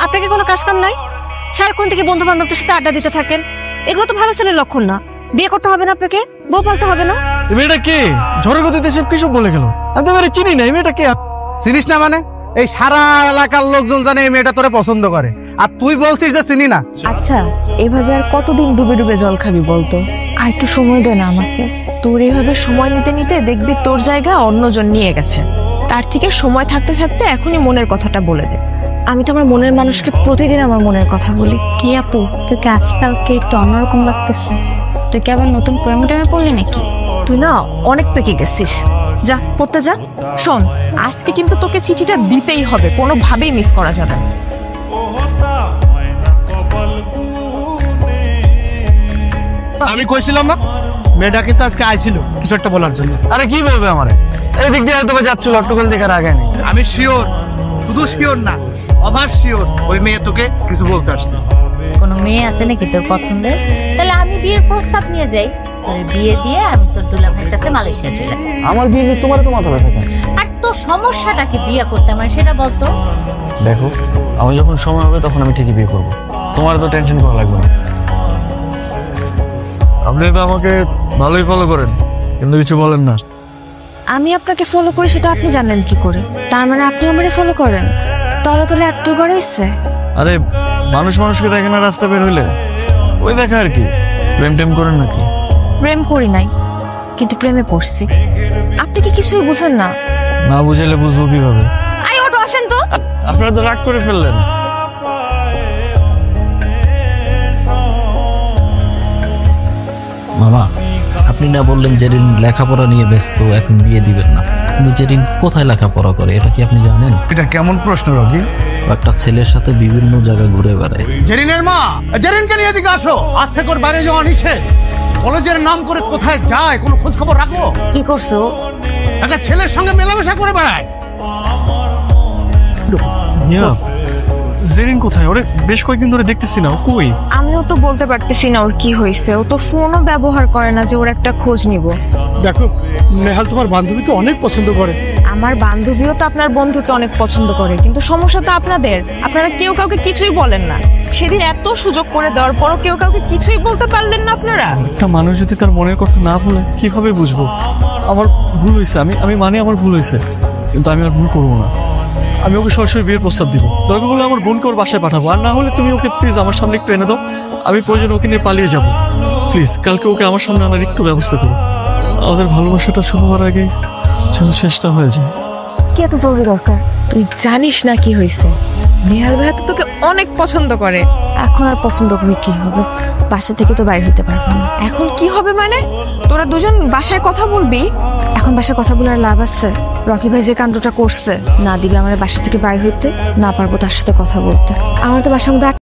আপনাকে কোনো কাজ কাম নাই? সারাক্ষণ থেকে বন্ধু বান্ধবদের সাথে আড্ডা দিতে থাকেন, এগুলো তো ভালো ছেলের লক্ষণ না। বিয়ে করতে হবে না আপনাকে, বউ পালতে হবে না। মেয়েটা কে? ঝড়ের গতিতে সব কিছু বলে গেল। আমি তো চিনি না। মেয়েটা কে? চিনিস না মানে? এই সারা এলাকার লোকজন জানে এই মেয়েটা তোরে পছন্দ করে, আর তুই বলছিস যে চিনি না। আচ্ছা, এভাবে আর কতদিন ডুবে ডুবে জল খাবি বলতো? আর একটু সময় দে না আমাকে। তোর এইভাবে সময় নিতে নিতে দেখবি তোর জায়গা অন্যজন নিয়ে গেছে। তার থেকে সময় থাকতে থাকতে এখনই মনের কথাটা বলে দে। আমি তো আমার মনের মানুষকে প্রতিদিন আমার মনের কথা বলি। কি আপু, তোকে আজকালকে একটু অন্যরকম লাগতেছে। তুই কি আবার নতুন প্রেমে পড়লি নাকি? তুই না অনেক পেকে গেছিস। যা পড়তে যা। শোন, আজকে কিন্তু তোকে চিঠিটা দিতেই হবে, কোনোভাবেই মিস করা যাবে না। আমি কইছিলাম না মেয়েটা কিন্তু আজকে আইছিল কিছু একটা বলার জন্য। আরে কি বলবে আমারে? এই দিক দিয়ে হয়তো যাচ্ছিল, অট্টকল দেখার আগে নেই। আমি শিওর, শুধু শিওর না, অবাক শিওর ওই মেয়ে তোকে কিছু বলতে আসছে। কোনো মেয়ে আছে নাকি তোর পছন্দের? তাহলে আমি বিয়ের প্রস্তাব নিয়ে যাই, তোর বিয়ে দিয়ে আমি তোর দুলা ভাইয়ের কাছে মালয়েশিয়া চলে যাই। আমার বিয়ে নিয়ে তোমার তো মাথা ব্যথা কেন? আর তোর সমস্যাটা কি বিয়ে করতে আমার, সেটা বলতো। দেখো, আমি যখন সময় হবে তখন আমি ঠিকই বিয়ে করবো, তোমার তো টেনশন করা লাগবে না। আপনি তো আমাকে ভালোই ফলো করেন, কিন্তু কিছু বলেন না। আমি আপনাকে ফলো করি সেটা আপনি জানেন কি করে? তার মানে আপনি আমারে ফলো করেন? তলে তলে একটু করে ইচ্ছে। আরে মানুষ মানুষকে দেখে না রাস্তা বের হইলে, ওই দেখা আর কি। প্রেম টেম করেন নাকি? প্রেম করি নাই, কিন্তু প্রেমে পড়ছি। আপনি কি কিছুই বুঝেন না? না বুঝাইলে বুঝবো কিভাবে? আই অটো আসেন তো। আপনারা তো রাগ করে ফেললেন। মামা, আপনি না বললেন জেরিন লেখাপড়া নিয়ে ব্যস্ত, এখন বিয়ে দিবেন না, কিন্তু জেরিন কোথায় লেখাপড়া করে এটা কি আপনি জানেন? এটা কেমন প্রশ্ন রকি? একটা ছেলের সাথে বিভিন্ন জায়গায় ঘুরে বেড়ায়। জেরিনের মা, জেরিনকে নিয়ে এদিকে আসো। আজ থেকে ওর বাইরে যাওয়া নিষেধ। কলেজের নাম করে কোথায় যায় কোনো খোঁজ খবর রাখো? কি করছো? একটা ছেলের সঙ্গে মেলামেশা করে বেড়ায়। জেরিন কোথায়? ওরে বেশ কয়েকদিন ধরে দেখতেছি না, কই? আমিও তো বলতে পারতেছি না ওর কি হয়েছে। ও তো ফোনও ব্যবহার করে না যে ওর একটা খোঁজ নিব। দেখো, নেহাল তোমার বান্ধবীকে অনেক পছন্দ করে। আমার বান্ধবীও তো আপনার বন্ধুকে অনেক পছন্দ করে, কিন্তু সমস্যা তো আপনাদের। আপনারা কেউ কাউকে কিছুই বলেন না। সেদিন এত সুযোগ করে দেওয়ার পরও কেউ কাউকে কিছুই বলতে পারলেন না আপনারা। একটা মানুষ যদি তার মনের কথা না বলে কিভাবে বুঝবো? আমার ভুল হয়েছে, আমি মানে আমার ভুল হয়েছে, কিন্তু আমি আর ভুল করবো না। আমি ওকে সরাসরি বিয়ের প্রস্তাব দিব। দরকার হলে আমার বোনকে ওর বাসায় পাঠাবো, আর না হলে তুমি ওকে প্লিজ আমার সামনে একটু এনে দাও। আমি প্রয়োজন ওকে নিয়ে পালিয়ে যাবো। প্লিজ কালকে ওকে আমার সামনে আনার একটু ব্যবস্থা করো। আমাদের ভালোবাসাটা শুরু হওয়ার আগে যেন শেষটা হয়ে যায়। কি এত জরুরি দরকার? তুই জানিস না কি হয়েছে? নেহাল ভাইয়া তো তোকে অনেক পছন্দ করে। এখন আর পছন্দ করে কি হবে? বাসা থেকে তো বাইরে হতে পারবো না। এখন কি হবে মানে? তোরা দুজন বাসায় কথা বলবি? এখন বাসায় কথা বলার লাভ আছে? রকি ভাই যে কাণ্ডটা করছে, না দিলে আমার বাসা থেকে বাইরে হইতে, না পারবো তার সাথে কথা বলতে। আমার তো বাসার মধ্যে